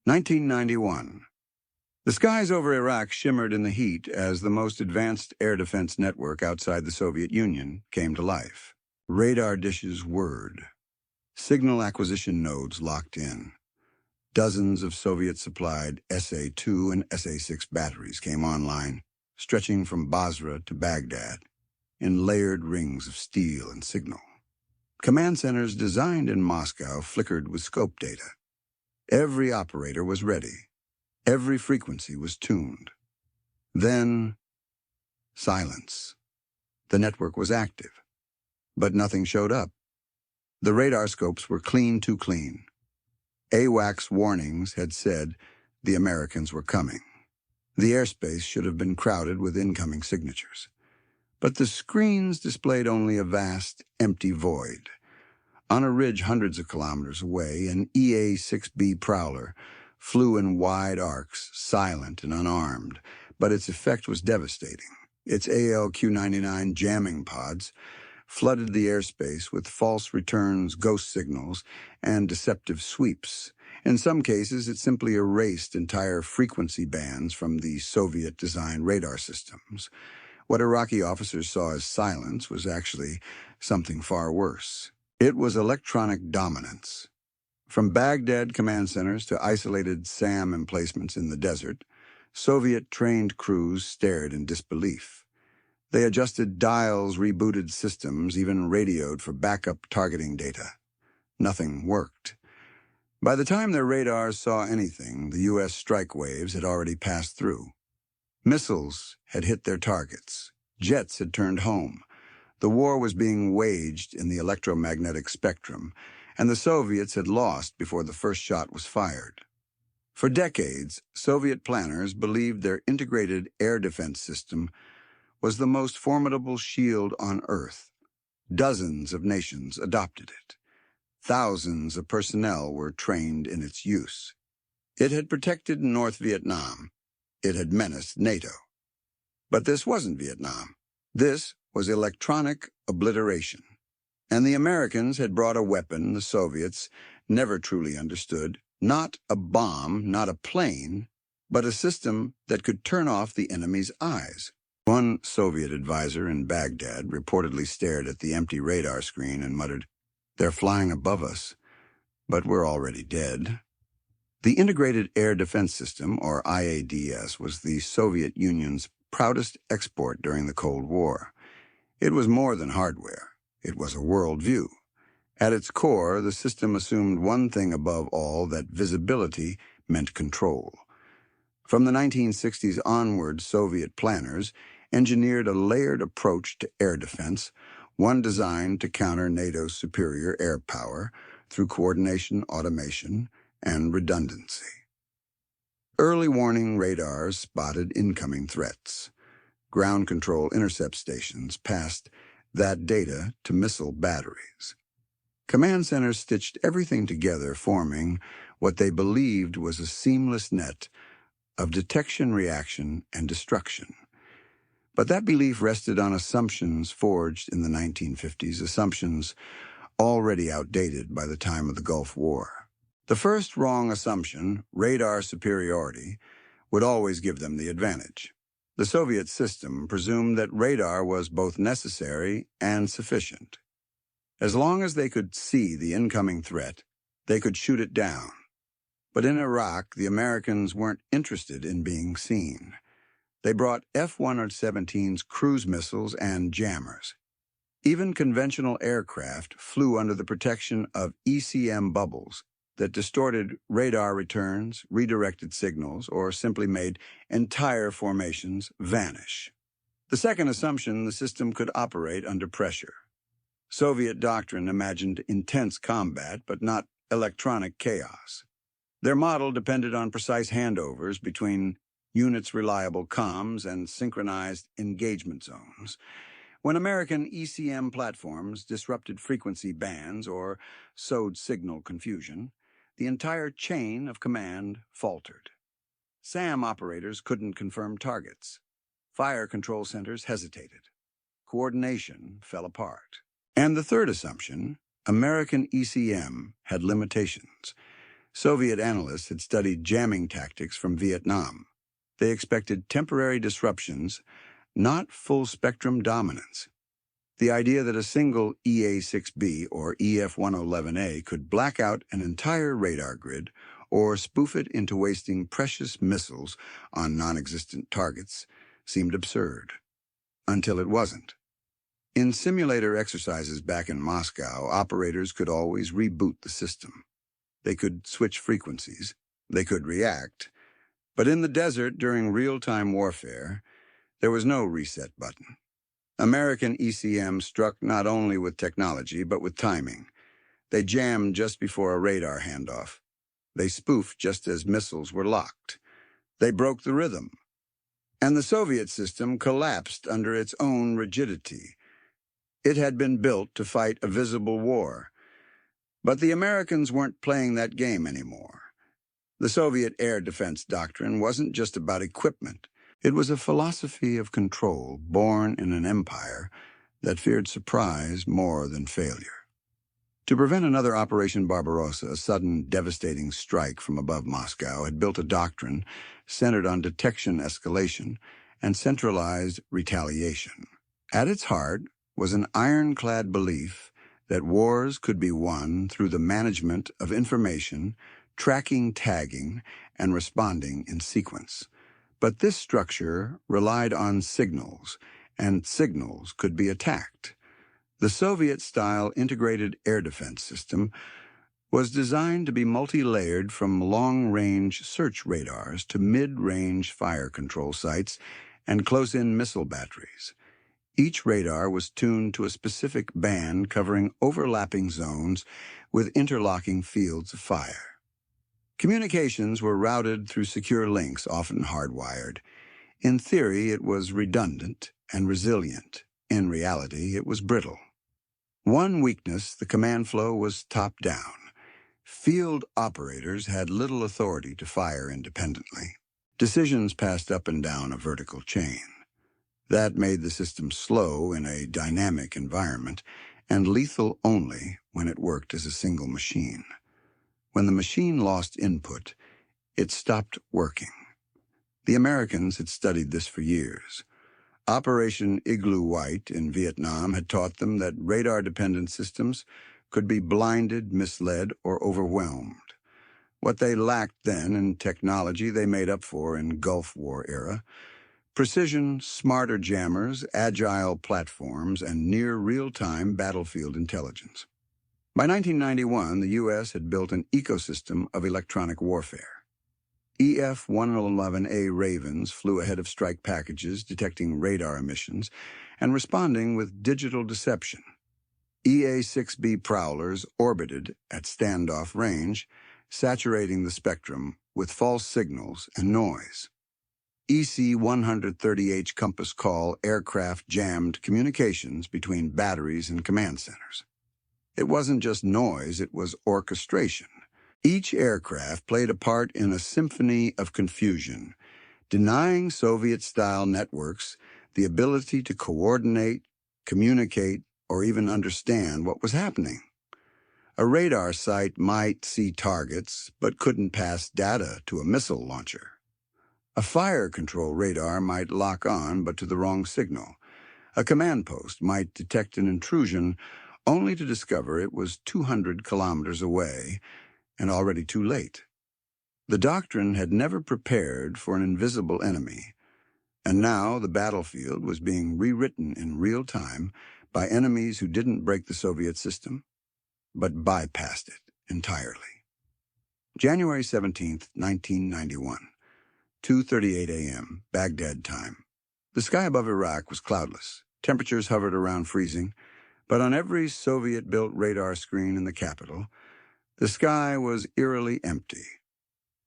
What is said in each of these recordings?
1991. The skies over Iraq shimmered in the heat as the most advanced air defense network outside the Soviet Union came to life. Radar dishes whirred. Signal acquisition nodes locked in. Dozens of Soviet-supplied SA-2 and SA-6 batteries came online, stretching from Basra to Baghdad, in layered rings of steel and signal. Command centers designed in Moscow flickered with scope data. Every operator was ready. Every frequency was tuned. Then, silence. The network was active, but nothing showed up. The radar scopes were clean too clean. AWACS warnings had said the Americans were coming. The airspace should have been crowded with incoming signatures. But the screens displayed only a vast, empty void. On a ridge hundreds of kilometers away, an EA-6B Prowler flew in wide arcs, silent and unarmed, but its effect was devastating. Its ALQ-99 jamming pods flooded the airspace with false returns, ghost signals, and deceptive sweeps. In some cases, it simply erased entire frequency bands from the Soviet-designed radar systems. What Iraqi officers saw as silence was actually something far worse. It was electronic dominance. From Baghdad command centers to isolated SAM emplacements in the desert, Soviet-trained crews stared in disbelief. They adjusted dials, rebooted systems, even radioed for backup targeting data. Nothing worked. By the time their radars saw anything, the U.S. strike waves had already passed through. Missiles had hit their targets. Jets had turned home. The war was being waged in the electromagnetic spectrum, and the Soviets had lost before the first shot was fired. For decades, Soviet planners believed their integrated air defense system was the most formidable shield on Earth. Dozens of nations adopted it. Thousands of personnel were trained in its use. It had protected North Vietnam. It had menaced NATO. But this wasn't Vietnam. This was electronic obliteration. And the Americans had brought a weapon the Soviets never truly understood. Not a bomb, not a plane, but a system that could turn off the enemy's eyes. One Soviet advisor in Baghdad reportedly stared at the empty radar screen and muttered, "They're flying above us, but we're already dead." The Integrated Air Defense System, or IADS, was the Soviet Union's proudest export during the Cold War. It was more than hardware. It was a worldview. At its core, the system assumed one thing above all, that visibility meant control. From the 1960s onward, Soviet planners engineered a layered approach to air defense, one designed to counter NATO's superior air power through coordination, automation, and redundancy. Early warning radars spotted incoming threats. Ground control intercept stations passed that data to missile batteries. Command centers stitched everything together, forming what they believed was a seamless net of detection, reaction, and destruction. But that belief rested on assumptions forged in the 1950s, assumptions already outdated by the time of the Gulf War. The first wrong assumption, radar superiority, would always give them the advantage. The Soviet system presumed that radar was both necessary and sufficient. As long as they could see the incoming threat, they could shoot it down. But in Iraq, the Americans weren't interested in being seen. They brought F-117's cruise missiles and jammers. Even conventional aircraft flew under the protection of ECM bubbles that distorted radar returns, redirected signals, or simply made entire formations vanish. The second assumption, the system could operate under pressure. Soviet doctrine imagined intense combat, but not electronic chaos. Their model depended on precise handovers between units' reliable comms and synchronized engagement zones. When American ECM platforms disrupted frequency bands or sowed signal confusion, the entire chain of command faltered. SAM operators couldn't confirm targets. Fire control centers hesitated. Coordination fell apart. And the third assumption, American ECM had limitations. Soviet analysts had studied jamming tactics from Vietnam. They expected temporary disruptions, not full-spectrum dominance. The idea that a single EA-6B or EF-111A could black out an entire radar grid or spoof it into wasting precious missiles on non-existent targets seemed absurd, until it wasn't. In simulator exercises back in Moscow, operators could always reboot the system. They could switch frequencies. They could react. But in the desert during real-time warfare, there was no reset button. American ECM struck not only with technology, but with timing. They jammed just before a radar handoff. They spoofed just as missiles were locked. They broke the rhythm. And the Soviet system collapsed under its own rigidity. It had been built to fight a visible war. But the Americans weren't playing that game anymore. The Soviet air defense doctrine wasn't just about equipment. It was a philosophy of control born in an empire that feared surprise more than failure. To prevent another Operation Barbarossa, a sudden, devastating strike from above Moscow had built a doctrine centered on detection escalation and centralized retaliation. At its heart was an ironclad belief that wars could be won through the management of information, tracking, tagging, and responding in sequence. But this structure relied on signals, and signals could be attacked. The Soviet-style integrated air defense system was designed to be multi-layered from long-range search radars to mid-range fire control sites and close-in missile batteries. Each radar was tuned to a specific band covering overlapping zones with interlocking fields of fire. Communications were routed through secure links, often hardwired. In theory, it was redundant and resilient. In reality, it was brittle. One weakness, the command flow was top-down. Field operators had little authority to fire independently. Decisions passed up and down a vertical chain. That made the system slow in a dynamic environment and lethal only when it worked as a single machine. When the machine lost input, it stopped working. The Americans had studied this for years. Operation Igloo White in Vietnam had taught them that radar-dependent systems could be blinded, misled, or overwhelmed. What they lacked then in technology they made up for in Gulf War era: precision, smarter jammers, agile platforms, and near real-time battlefield intelligence. By 1991, the U.S. had built an ecosystem of electronic warfare. EF-111A Ravens flew ahead of strike packages, detecting radar emissions and responding with digital deception. EA-6B Prowlers orbited at standoff range, saturating the spectrum with false signals and noise. EC-130H Compass Call aircraft jammed communications between batteries and command centers. It wasn't just noise, it was orchestration. Each aircraft played a part in a symphony of confusion, denying Soviet-style networks the ability to coordinate, communicate, or even understand what was happening. A radar site might see targets, but couldn't pass data to a missile launcher. A fire control radar might lock on, but to the wrong signal. A command post might detect an intrusion, only to discover it was 200 kilometers away and already too late. The doctrine had never prepared for an invisible enemy, and now the battlefield was being rewritten in real time by enemies who didn't break the Soviet system, but bypassed it entirely. January 17, 1991, 2:38 a.m., Baghdad time. The sky above Iraq was cloudless. Temperatures hovered around freezing, but on every Soviet-built radar screen in the capital, the sky was eerily empty.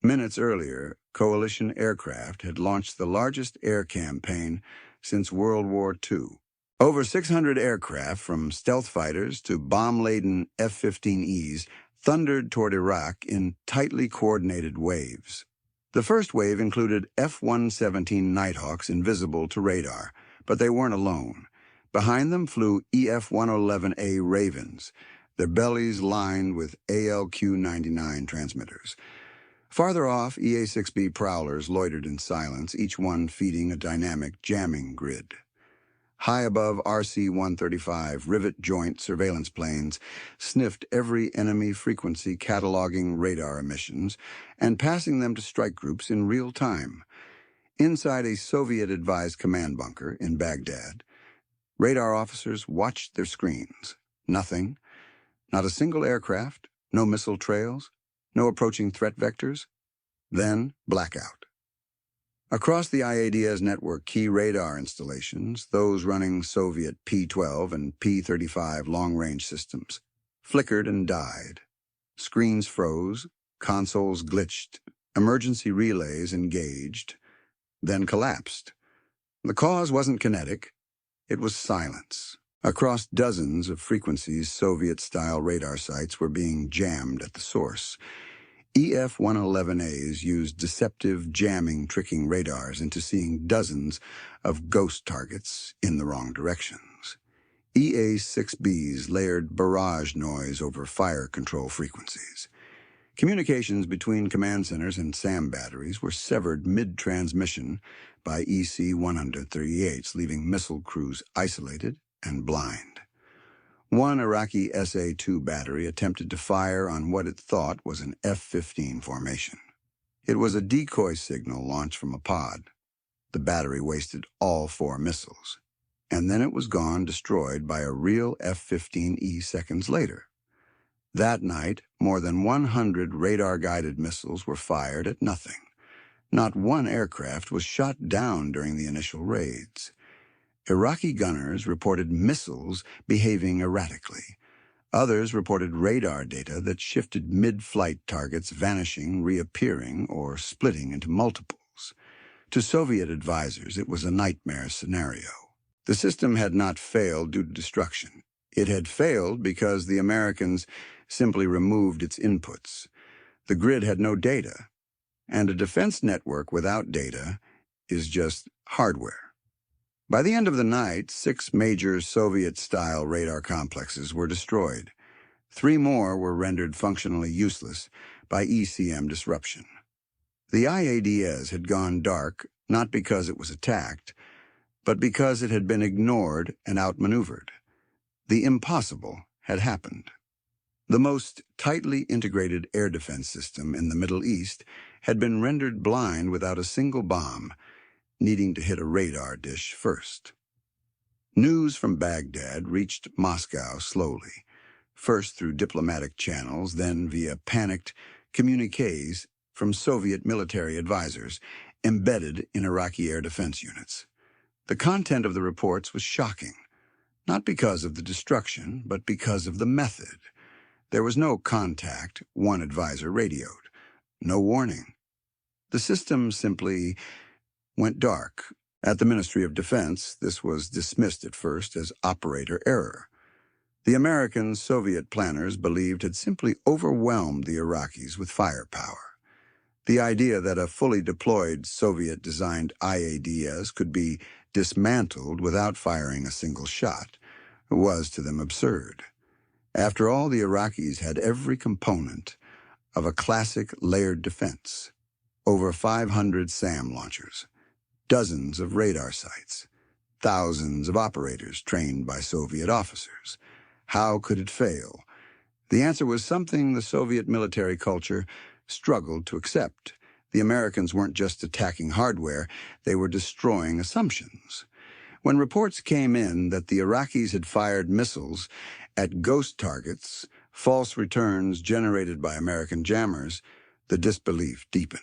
Minutes earlier, coalition aircraft had launched the largest air campaign since World War II. Over 600 aircraft, from stealth fighters to bomb-laden F-15Es, thundered toward Iraq in tightly coordinated waves. The first wave included F-117 Nighthawks invisible to radar, but they weren't alone. Behind them flew EF-111A Ravens, their bellies lined with ALQ-99 transmitters. Farther off, EA-6B prowlers loitered in silence, each one feeding a dynamic jamming grid. High above RC-135, rivet joint surveillance planes sniffed every enemy frequency cataloging radar emissions and passing them to strike groups in real time. Inside a Soviet-advised command bunker in Baghdad, radar officers watched their screens. Nothing. Not a single aircraft, no missile trails, no approaching threat vectors. Then, blackout. Across the IADS network, key radar installations, those running Soviet P-12 and P-35 long-range systems, flickered and died. Screens froze, consoles glitched, emergency relays engaged, then collapsed. The cause wasn't kinetic, it was silence. Across dozens of frequencies, Soviet-style radar sites were being jammed at the source. EF-111As used deceptive, jamming, tricking radars into seeing dozens of ghost targets in the wrong directions. EA-6Bs layered barrage noise over fire control frequencies. Communications between command centers and SAM batteries were severed mid-transmission by EC-138s, leaving missile crews isolated and blind. One Iraqi SA-2 battery attempted to fire on what it thought was an F-15 formation. It was a decoy signal launched from a pod. The battery wasted all 4 missiles, and then it was gone, destroyed by a real F-15E seconds later. That night, more than 100 radar-guided missiles were fired at nothing. Not one aircraft was shot down during the initial raids. Iraqi gunners reported missiles behaving erratically. Others reported radar data that shifted mid-flight targets vanishing, reappearing, or splitting into multiples. To Soviet advisors, it was a nightmare scenario. The system had not failed due to destruction. It had failed because the Americans simply removed its inputs. The grid had no data, and a defense network without data is just hardware. By the end of the night, 6 major Soviet-style radar complexes were destroyed. 3 more were rendered functionally useless by ECM disruption. The IADS had gone dark not because it was attacked, but because it had been ignored and outmaneuvered. The impossible had happened. The most tightly integrated air defense system in the Middle East had been rendered blind without a single bomb, needing to hit a radar dish first. News from Baghdad reached Moscow slowly, first through diplomatic channels, then via panicked communiques from Soviet military advisors embedded in Iraqi air defense units. The content of the reports was shocking, not because of the destruction, but because of the method. There was no contact, one advisor radioed. No warning. The system simply went dark. At the Ministry of Defense, this was dismissed at first as operator error. The American Soviet planners believed had simply overwhelmed the Iraqis with firepower. The idea that a fully deployed Soviet-designed IADS could be dismantled without firing a single shot was to them absurd. After all, the Iraqis had every component of a classic layered defense. Over 500 SAM launchers, dozens of radar sites, thousands of operators trained by Soviet officers. How could it fail? The answer was something the Soviet military culture struggled to accept. The Americans weren't just attacking hardware, they were destroying assumptions. When reports came in that the Iraqis had fired missiles at ghost targets, false returns generated by American jammers, the disbelief deepened.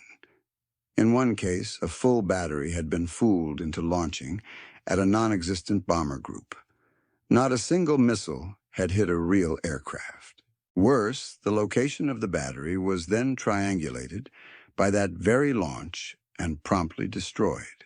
In one case, a full battery had been fooled into launching at a non-existent bomber group. Not a single missile had hit a real aircraft. Worse, the location of the battery was then triangulated by that very launch and promptly destroyed.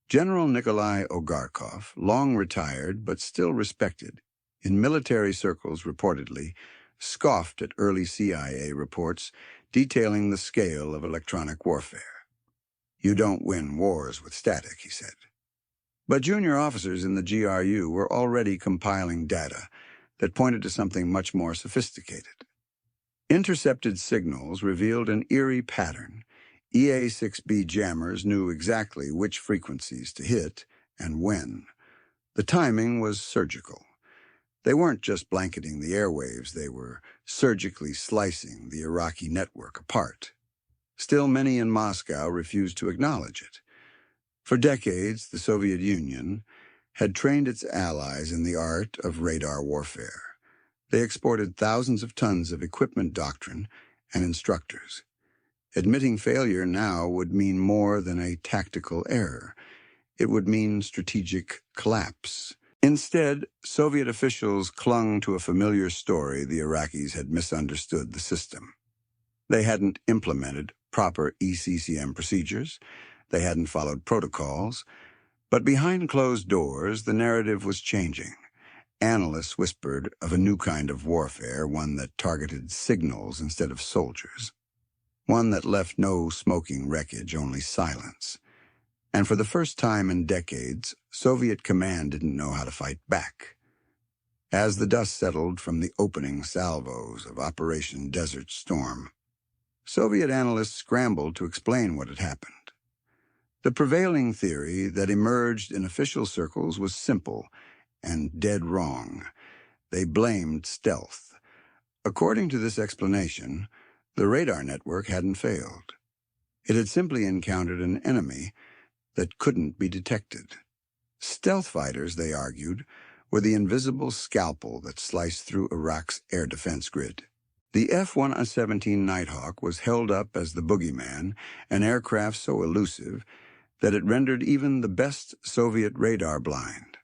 General Nikolai Ogarkov, long retired but still respected, in military circles reportedly, scoffed at early CIA reports detailing the scale of electronic warfare. "You don't win wars with static," he said. But junior officers in the GRU were already compiling data that pointed to something much more sophisticated. Intercepted signals revealed an eerie pattern. EA-6B jammers knew exactly which frequencies to hit and when. The timing was surgical. They weren't just blanketing the airwaves, they were surgically slicing the Iraqi network apart. Still, many in Moscow refused to acknowledge it. For decades, the Soviet Union had trained its allies in the art of radar warfare. They exported thousands of tons of equipment, doctrine, and instructors. Admitting failure now would mean more than a tactical error. It would mean strategic collapse. Instead, Soviet officials clung to a familiar story: the Iraqis had misunderstood the system. They hadn't implemented proper ECM procedures. They hadn't followed protocols. But behind closed doors, the narrative was changing. Analysts whispered of a new kind of warfare, one that targeted signals instead of soldiers. One that left no smoking wreckage, only silence. And for the first time in decades, Soviet command didn't know how to fight back. As the dust settled from the opening salvos of Operation Desert Storm, Soviet analysts scrambled to explain what had happened. The prevailing theory that emerged in official circles was simple and dead wrong. They blamed stealth. According to this explanation, the radar network hadn't failed. It had simply encountered an enemy that couldn't be detected. Stealth fighters, they argued, were the invisible scalpel that sliced through Iraq's air defense grid. The F-117 Nighthawk was held up as the boogeyman, an aircraft so elusive that it rendered even the best Soviet radar blind.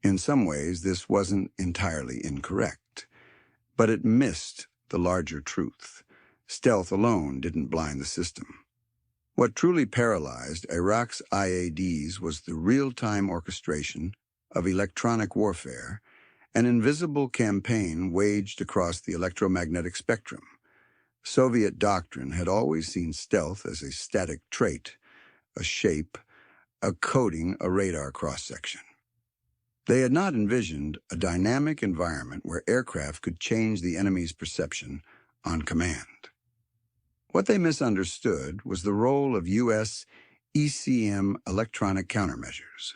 In some ways, this wasn't entirely incorrect, but it missed the larger truth. Stealth alone didn't blind the system. What truly paralyzed Iraq's IADs was the real-time orchestration of electronic warfare, an invisible campaign waged across the electromagnetic spectrum. Soviet doctrine had always seen stealth as a static trait, a shape, a coding, a radar cross-section. They had not envisioned a dynamic environment where aircraft could change the enemy's perception on command. What they misunderstood was the role of U.S. ECM electronic countermeasures.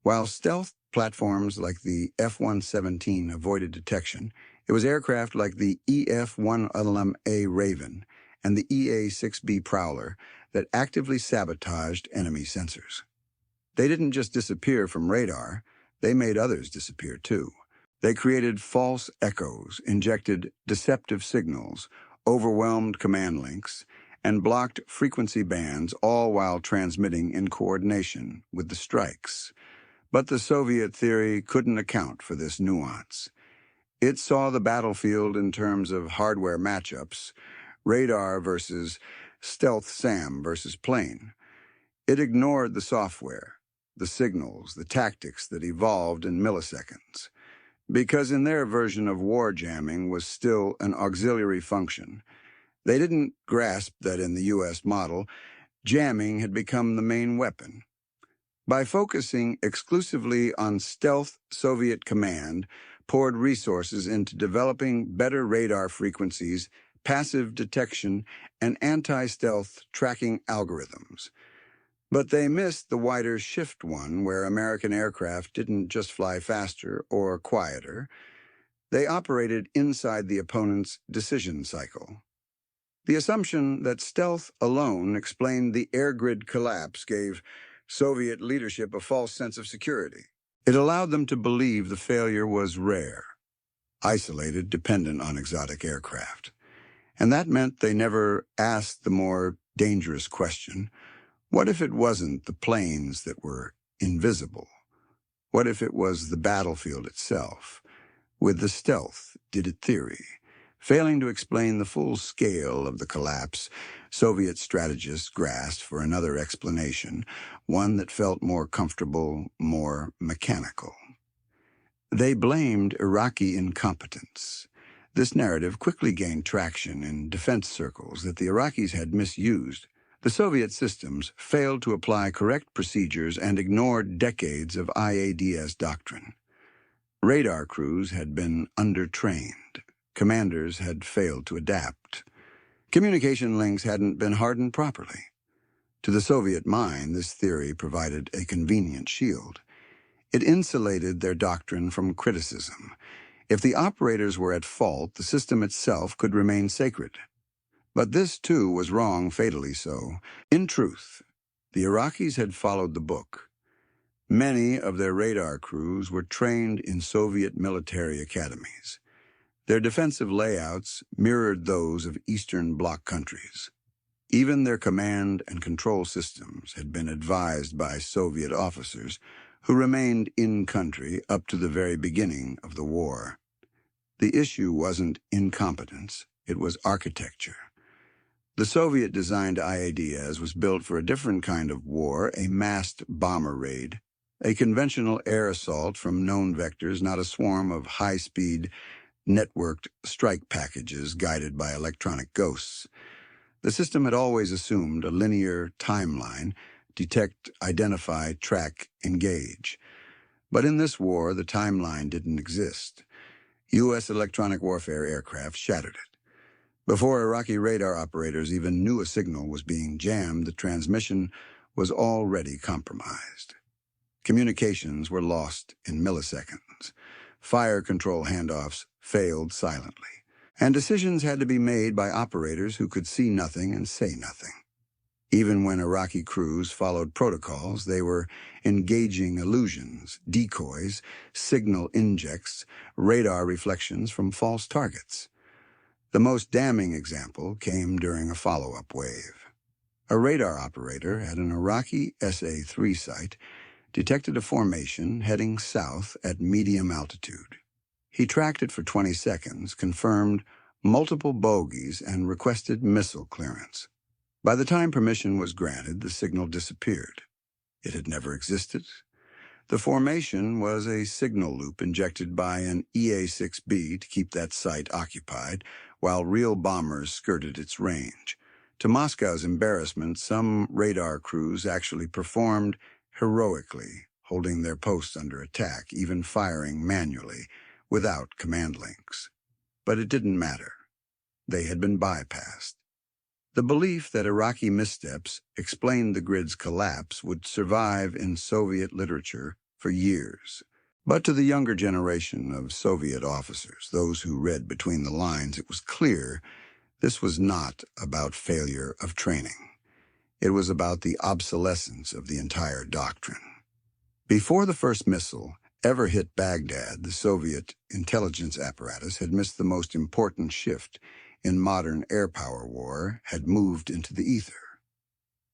While stealth platforms like the F-117 avoided detection, it was aircraft like the EF-1LMA Raven and the EA-6B Prowler that actively sabotaged enemy sensors. They didn't just disappear from radar, they made others disappear too. They created false echoes, injected deceptive signals, overwhelmed command links, and blocked frequency bands, all while transmitting in coordination with the strikes. But the Soviet theory couldn't account for this nuance. It saw the battlefield in terms of hardware matchups, radar versus stealth SAM versus plane. It ignored the software, the signals, the tactics that evolved in milliseconds. Because in their version of war, jamming was still an auxiliary function. They didn't grasp that in the U.S. model, jamming had become the main weapon. By focusing exclusively on stealth, Soviet command poured resources into developing better radar frequencies, passive detection, and anti-stealth tracking algorithms. But they missed the wider shift one, where American aircraft didn't just fly faster or quieter. They operated inside the opponent's decision cycle. The assumption that stealth alone explained the air grid collapse gave Soviet leadership a false sense of security. It allowed them to believe the failure was rare, isolated, dependent on exotic aircraft. And that meant they never asked the more dangerous question: what if it wasn't the planes that were invisible? What if it was the battlefield itself, with the stealth, did it theory? Failing to explain the full scale of the collapse, Soviet strategists grasped for another explanation, one that felt more comfortable, more mechanical. They blamed Iraqi incompetence. This narrative quickly gained traction in defense circles that the Iraqis had misused. The Soviet systems failed to apply correct procedures and ignored decades of IADS doctrine. Radar crews had been undertrained. Commanders had failed to adapt. Communication links hadn't been hardened properly. To the Soviet mind, this theory provided a convenient shield. It insulated their doctrine from criticism. If the operators were at fault, the system itself could remain sacred. But this, too, was wrong, fatally so. In truth, the Iraqis had followed the book. Many of their radar crews were trained in Soviet military academies. Their defensive layouts mirrored those of Eastern Bloc countries. Even their command and control systems had been advised by Soviet officers who remained in-country up to the very beginning of the war. The issue wasn't incompetence, it was architecture. The Soviet-designed IADS was built for a different kind of war, a massed bomber raid, a conventional air assault from known vectors, not a swarm of high-speed, networked strike packages guided by electronic ghosts. The system had always assumed a linear timeline: detect, identify, track, engage. But in this war, the timeline didn't exist. U.S. electronic warfare aircraft shattered it. Before Iraqi radar operators even knew a signal was being jammed, the transmission was already compromised. Communications were lost in milliseconds. Fire control handoffs failed silently. And decisions had to be made by operators who could see nothing and say nothing. Even when Iraqi crews followed protocols, they were engaging illusions, decoys, signal injects, radar reflections from false targets. The most damning example came during a follow-up wave. A radar operator at an Iraqi SA-3 site detected a formation heading south at medium altitude. He tracked it for 20 seconds, confirmed multiple bogies, and requested missile clearance. By the time permission was granted, the signal disappeared. It had never existed. The formation was a signal loop injected by an EA-6B to keep that site occupied, while real bombers skirted its range. To Moscow's embarrassment, some radar crews actually performed heroically, holding their posts under attack, even firing manually, without command links. But it didn't matter. They had been bypassed. The belief that Iraqi missteps explained the grid's collapse would survive in Soviet literature for years. But to the younger generation of Soviet officers, those who read between the lines, it was clear this was not about failure of training. It was about the obsolescence of the entire doctrine. Before the first missile ever hit Baghdad, the Soviet intelligence apparatus had missed the most important shift in modern air power war, had moved into the ether.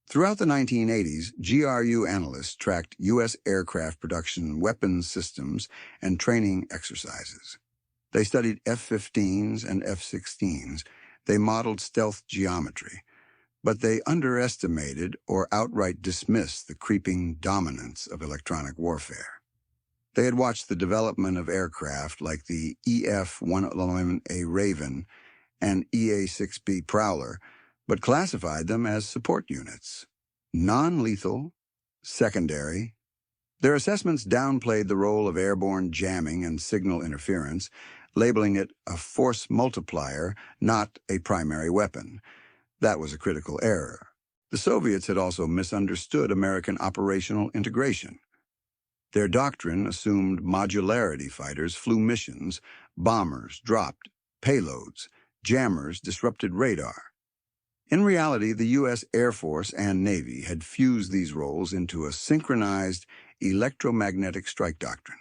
Throughout the 1980s, GRU analysts tracked U.S. aircraft production, weapons systems, and training exercises. They studied F-15s and F-16s. They modeled stealth geometry. But they underestimated or outright dismissed the creeping dominance of electronic warfare. They had watched the development of aircraft like the EF-111A Raven and EA-6B Prowler, but classified them as support units. Non-lethal, secondary. Their assessments downplayed the role of airborne jamming and signal interference, labeling it a force multiplier, not a primary weapon. That was a critical error. The Soviets had also misunderstood American operational integration. Their doctrine assumed modularity: fighters flew missions, bombers dropped payloads, jammers disrupted radar. In reality, the U.S. Air Force and Navy had fused these roles into a synchronized electromagnetic strike doctrine.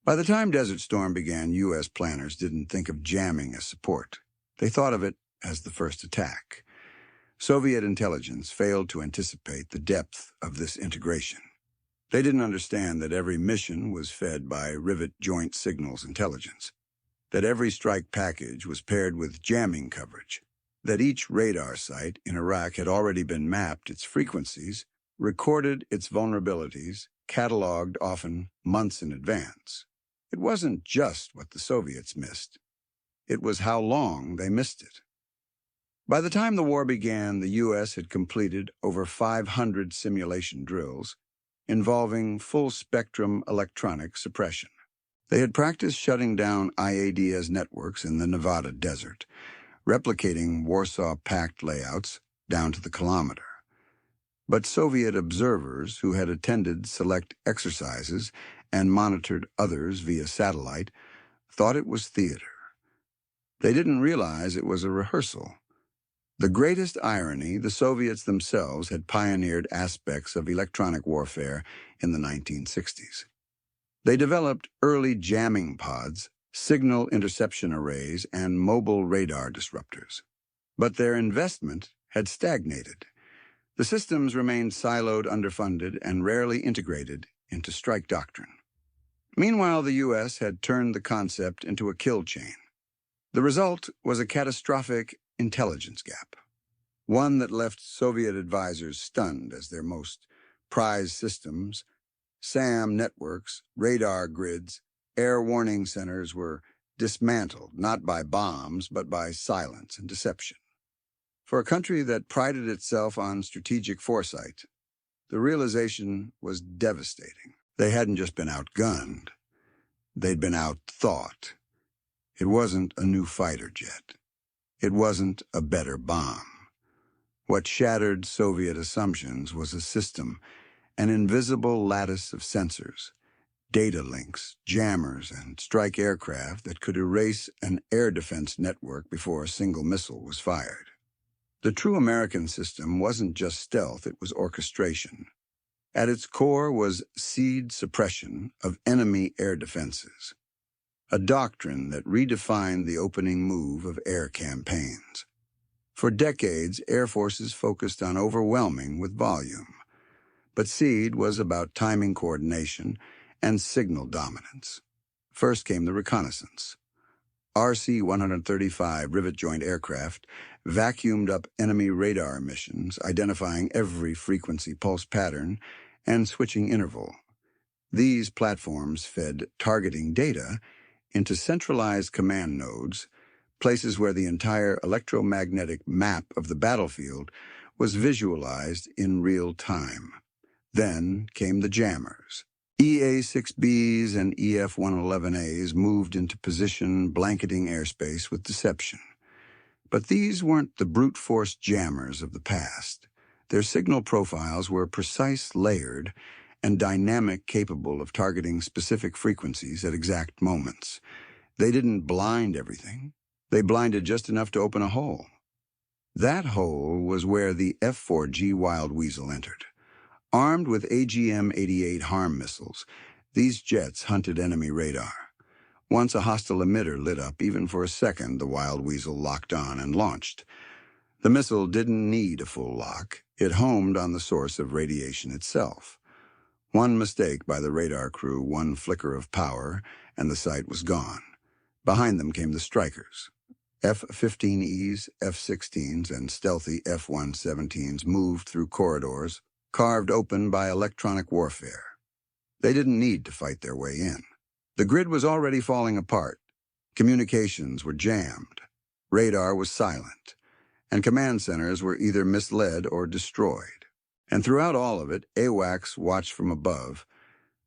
By the time Desert Storm began, U.S. planners didn't think of jamming as support. They thought of it as the first attack. Soviet intelligence failed to anticipate the depth of this integration. They didn't understand that every mission was fed by rivet joint signals intelligence, that every strike package was paired with jamming coverage, that each radar site in Iraq had already been mapped, its frequencies, recorded its vulnerabilities, cataloged often months in advance. It wasn't just what the Soviets missed. It was how long they missed it. By the time the war began, the U.S. had completed over 500 simulation drills involving full-spectrum electronic suppression. They had practiced shutting down IADS networks in the Nevada desert, replicating Warsaw Pact layouts down to the kilometer. But Soviet observers who had attended select exercises and monitored others via satellite thought it was theater. They didn't realize it was a rehearsal. The greatest irony, the Soviets themselves had pioneered aspects of electronic warfare in the 1960s. They developed early jamming pods, signal interception arrays, and mobile radar disruptors. But their investment had stagnated. The systems remained siloed, underfunded, and rarely integrated into strike doctrine. Meanwhile, the U.S. had turned the concept into a kill chain. The result was a catastrophic intelligence gap, one that left Soviet advisors stunned as their most prized systems, SAM networks, radar grids, air warning centers were dismantled, not by bombs, but by silence and deception. For a country that prided itself on strategic foresight, the realization was devastating. They hadn't just been outgunned, they'd been outthought. It wasn't a new fighter jet. It wasn't a better bomb. What shattered Soviet assumptions was a system, an invisible lattice of sensors, data links, jammers, and strike aircraft that could erase an air defense network before a single missile was fired. The true American system wasn't just stealth, it was orchestration. At its core was seed suppression of enemy air defenses, a doctrine that redefined the opening move of air campaigns. For decades, air forces focused on overwhelming with volume, but SEAD was about timing coordination and signal dominance. First came the reconnaissance. RC-135 rivet-joint aircraft vacuumed up enemy radar emissions, identifying every frequency pulse pattern and switching interval. These platforms fed targeting data into centralized command nodes, places where the entire electromagnetic map of the battlefield was visualized in real time. Then came the jammers. EA-6Bs and EF-111As moved into position, blanketing airspace with deception. But these weren't the brute force jammers of the past. Their signal profiles were precise, layered, and dynamic, capable of targeting specific frequencies at exact moments. They didn't blind everything. They blinded just enough to open a hole. That hole was where the F-4G Wild Weasel entered. Armed with AGM-88 HARM missiles, these jets hunted enemy radar. Once a hostile emitter lit up, even for a second, the Wild Weasel locked on and launched. The missile didn't need a full lock. It homed on the source of radiation itself. One mistake by the radar crew, one flicker of power, and the site was gone. Behind them came the strikers. F-15Es, F-16s, and stealthy F-117s moved through corridors, carved open by electronic warfare. They didn't need to fight their way in. The grid was already falling apart. Communications were jammed. Radar was silent. And command centers were either misled or destroyed. And throughout all of it, AWACS watched from above,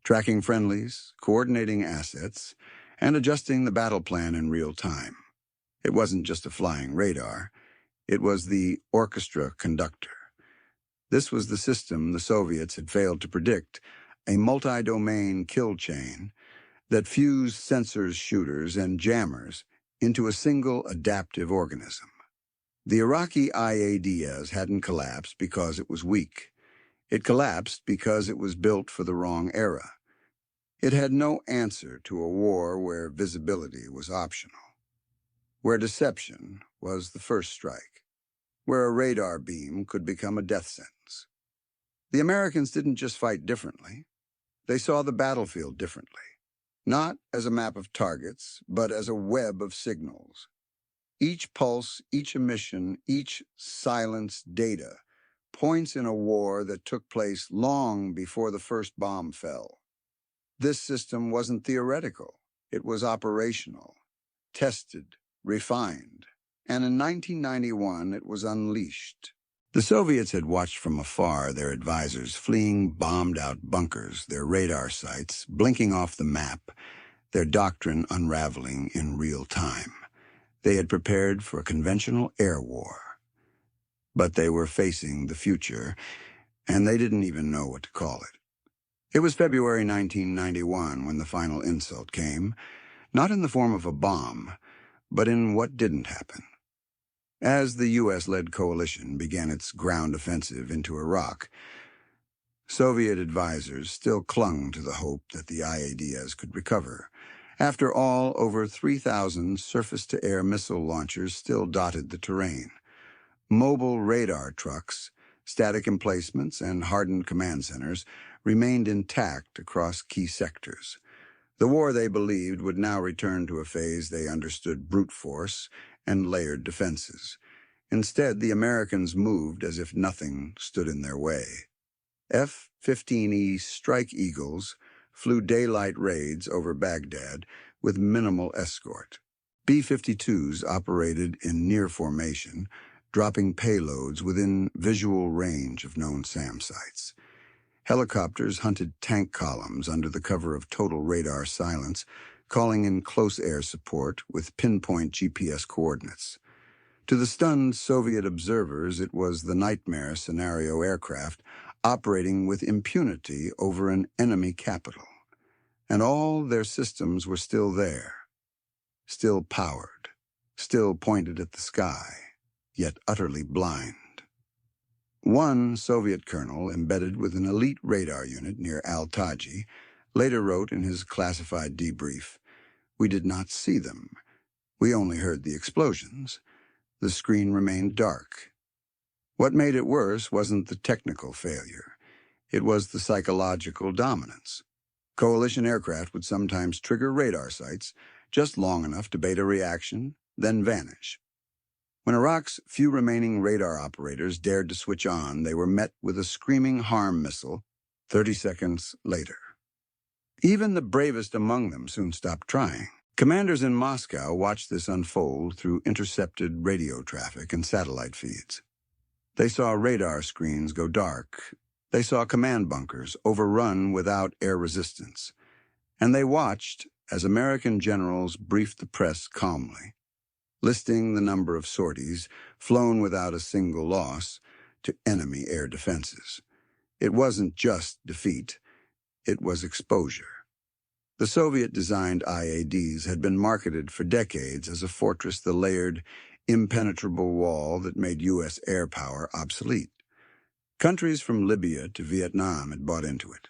tracking friendlies, coordinating assets, and adjusting the battle plan in real time. It wasn't just a flying radar. It was the orchestra conductor. This was the system the Soviets had failed to predict, a multi-domain kill chain that fused sensors, shooters, and jammers into a single adaptive organism. The Iraqi IADS hadn't collapsed because it was weak. It collapsed because it was built for the wrong era. It had no answer to a war where visibility was optional, where deception was the first strike, where a radar beam could become a death sentence. The Americans didn't just fight differently. They saw the battlefield differently, not as a map of targets, but as a web of signals. Each pulse, each emission, each silenced data points in a war that took place long before the first bomb fell. This system wasn't theoretical. It was operational, tested, refined, and in 1991 it was unleashed. The Soviets had watched from afar their advisors fleeing bombed-out bunkers, their radar sites blinking off the map, their doctrine unraveling in real time. They had prepared for a conventional air war, but they were facing the future, and they didn't even know what to call it. It was February 1991 when the final insult came, not in the form of a bomb, but in what didn't happen. As the U.S.-led coalition began its ground offensive into Iraq, Soviet advisors still clung to the hope that the IADS could recover. After all, over 3,000 surface-to-air missile launchers still dotted the terrain. Mobile radar trucks, static emplacements, and hardened command centers remained intact across key sectors. The war, they believed, would now return to a phase they understood brute force and layered defenses. Instead, the Americans moved as if nothing stood in their way. F-15E Strike Eagles flew daylight raids over Baghdad with minimal escort. B-52s operated in near formation, dropping payloads within visual range of known SAM sites. Helicopters hunted tank columns under the cover of total radar silence, calling in close air support with pinpoint GPS coordinates. To the stunned Soviet observers, it was the nightmare scenario aircraft operating with impunity over an enemy capital. And all their systems were still there, still powered, still pointed at the sky, yet utterly blind. One Soviet colonel, embedded with an elite radar unit near Al-Taji, later wrote in his classified debrief, "We did not see them. We only heard the explosions. The screen remained dark." What made it worse wasn't the technical failure. It was the psychological dominance. Coalition aircraft would sometimes trigger radar sites just long enough to bait a reaction, then vanish. When Iraq's few remaining radar operators dared to switch on, they were met with a screaming harm missile 30 seconds later. Even the bravest among them soon stopped trying. Commanders in Moscow watched this unfold through intercepted radio traffic and satellite feeds. They saw radar screens go dark. They saw command bunkers overrun without air resistance. And they watched as American generals briefed the press calmly, listing the number of sorties flown without a single loss to enemy air defenses. It wasn't just defeat, it was exposure. The Soviet-designed IADs had been marketed for decades as a fortress, the layered, impenetrable wall that made U.S. air power obsolete. Countries from Libya to Vietnam had bought into it.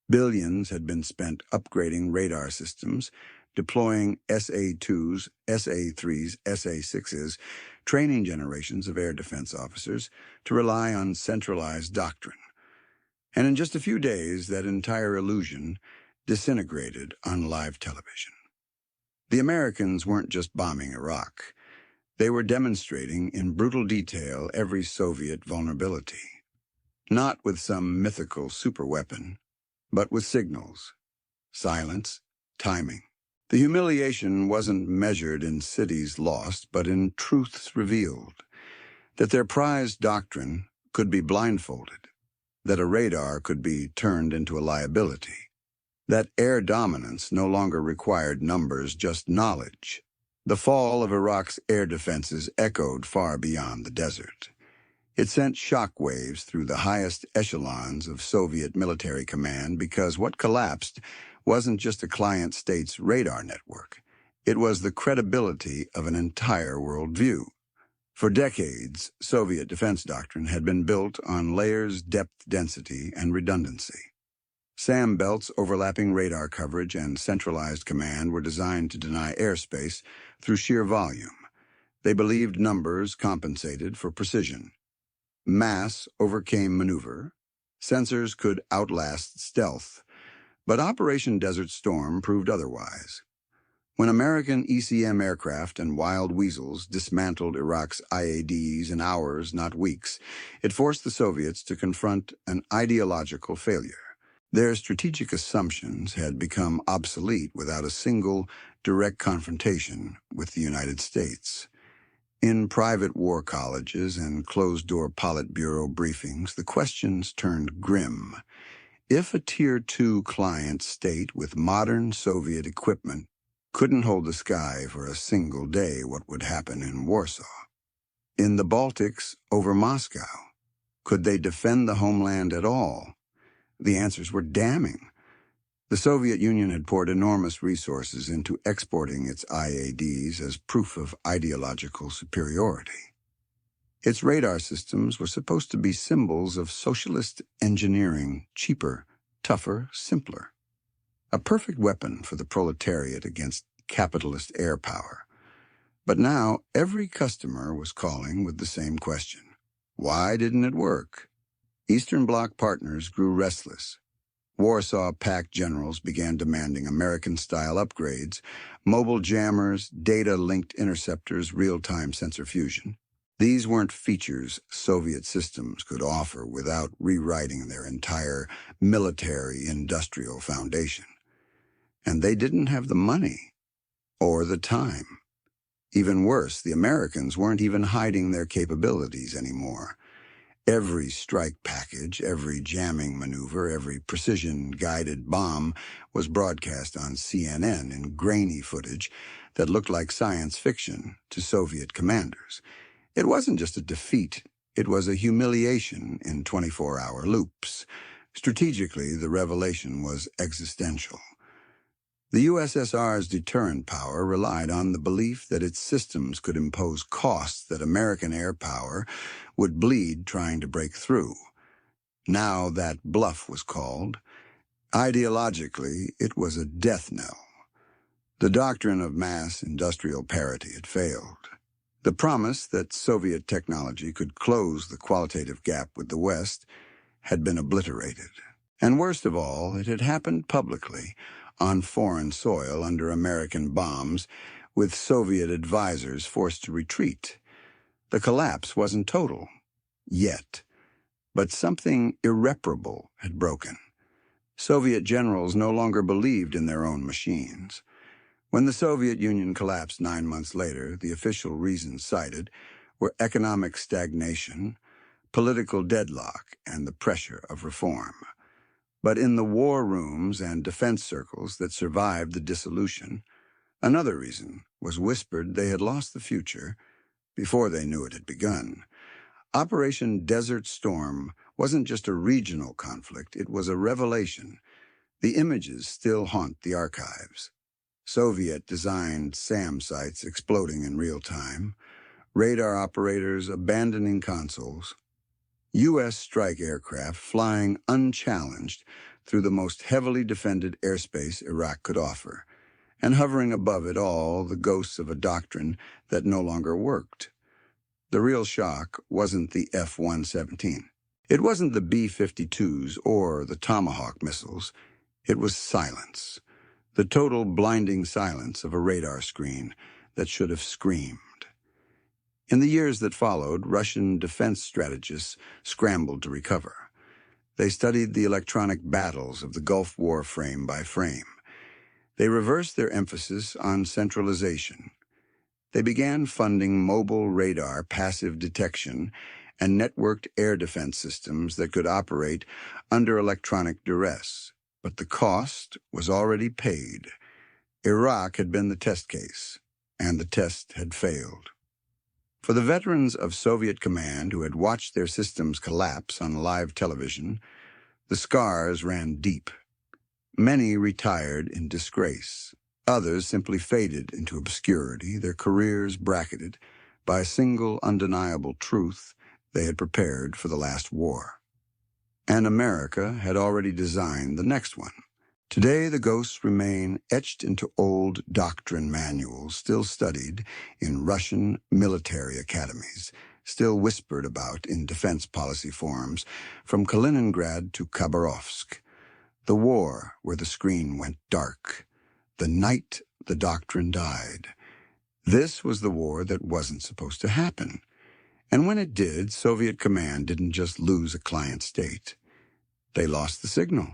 Billions had been spent upgrading radar systems, deploying SA-2s, SA-3s, SA-6s, training generations of air defense officers to rely on centralized doctrine. And in just a few days, that entire illusion disintegrated on live television. The Americans weren't just bombing Iraq. They were demonstrating in brutal detail every Soviet vulnerability. Not with some mythical superweapon, but with signals, silence, timing. The humiliation wasn't measured in cities lost, but in truths revealed. That their prized doctrine could be blindfolded, that a radar could be turned into a liability, that air dominance no longer required numbers, just knowledge. The fall of Iraq's air defenses echoed far beyond the desert. It sent shock waves through the highest echelons of Soviet military command because what collapsed wasn't just a client state's radar network. It was the credibility of an entire worldview. For decades, Soviet defense doctrine had been built on layers, depth, density, and redundancy. SAM belts, overlapping radar coverage, and centralized command were designed to deny airspace through sheer volume. They believed numbers compensated for precision. Mass overcame maneuver. Sensors could outlast stealth. But Operation Desert Storm proved otherwise. When American ECM aircraft and wild Weasels dismantled Iraq's IADs in hours, not weeks, it forced the Soviets to confront an ideological failure. Their strategic assumptions had become obsolete without a single direct confrontation with the United States. In private war colleges and closed-door Politburo briefings, the questions turned grim. If a Tier 2 client state with modern Soviet equipment couldn't hold the sky for a single day, what would happen in Warsaw? In the Baltics, over Moscow, could they defend the homeland at all? The answers were damning. The Soviet Union had poured enormous resources into exporting its IADs as proof of ideological superiority. Its radar systems were supposed to be symbols of socialist engineering, cheaper, tougher, simpler. A perfect weapon for the proletariat against capitalist air power. But now every customer was calling with the same question. Why didn't it work? Eastern Bloc partners grew restless. Warsaw Pact generals began demanding American-style upgrades, mobile jammers, data-linked interceptors, real-time sensor fusion. These weren't features Soviet systems could offer without rewriting their entire military-industrial foundation. And they didn't have the money or the time. Even worse, the Americans weren't even hiding their capabilities anymore. Every strike package, every jamming maneuver, every precision-guided bomb was broadcast on CNN in grainy footage that looked like science fiction to Soviet commanders. It wasn't just a defeat, it was a humiliation in 24-hour loops. Strategically, the revelation was existential. The USSR's deterrent power relied on the belief that its systems could impose costs that American air power would bleed trying to break through. Now that bluff was called. Ideologically, it was a death knell. The doctrine of mass industrial parity had failed. The promise that Soviet technology could close the qualitative gap with the West had been obliterated. And worst of all, it had happened publicly, on foreign soil under American bombs, with Soviet advisors forced to retreat. The collapse wasn't total, yet, but something irreparable had broken. Soviet generals no longer believed in their own machines. When the Soviet Union collapsed 9 months later, the official reasons cited were economic stagnation, political deadlock, and the pressure of reform. But in the war rooms and defense circles that survived the dissolution, another reason was whispered they had lost the future before they knew it had begun. Operation Desert Storm wasn't just a regional conflict, it was a revelation. The images still haunt the archives. Soviet-designed SAM sites exploding in real time, radar operators abandoning consoles, U.S. strike aircraft flying unchallenged through the most heavily defended airspace Iraq could offer, and hovering above it all the ghosts of a doctrine that no longer worked. The real shock wasn't the F-117. It wasn't the B-52s or the Tomahawk missiles. It was silence, the total blinding silence of a radar screen that should have screamed. In the years that followed, Russian defense strategists scrambled to recover. They studied the electronic battles of the Gulf War frame by frame. They reversed their emphasis on centralization. They began funding mobile radar passive detection and networked air defense systems that could operate under electronic duress. But the cost was already paid. Iraq had been the test case, and the test had failed. For the veterans of Soviet command who had watched their systems collapse on live television, the scars ran deep. Many retired in disgrace. Others simply faded into obscurity, their careers bracketed by a single undeniable truth they had prepared for the last war. And America had already designed the next one. Today, the ghosts remain etched into old doctrine manuals, still studied in Russian military academies, still whispered about in defense policy forums, from Kaliningrad to Khabarovsk. The war where the screen went dark. The night the doctrine died. This was the war that wasn't supposed to happen. And when it did, Soviet command didn't just lose a client state. They lost the signal.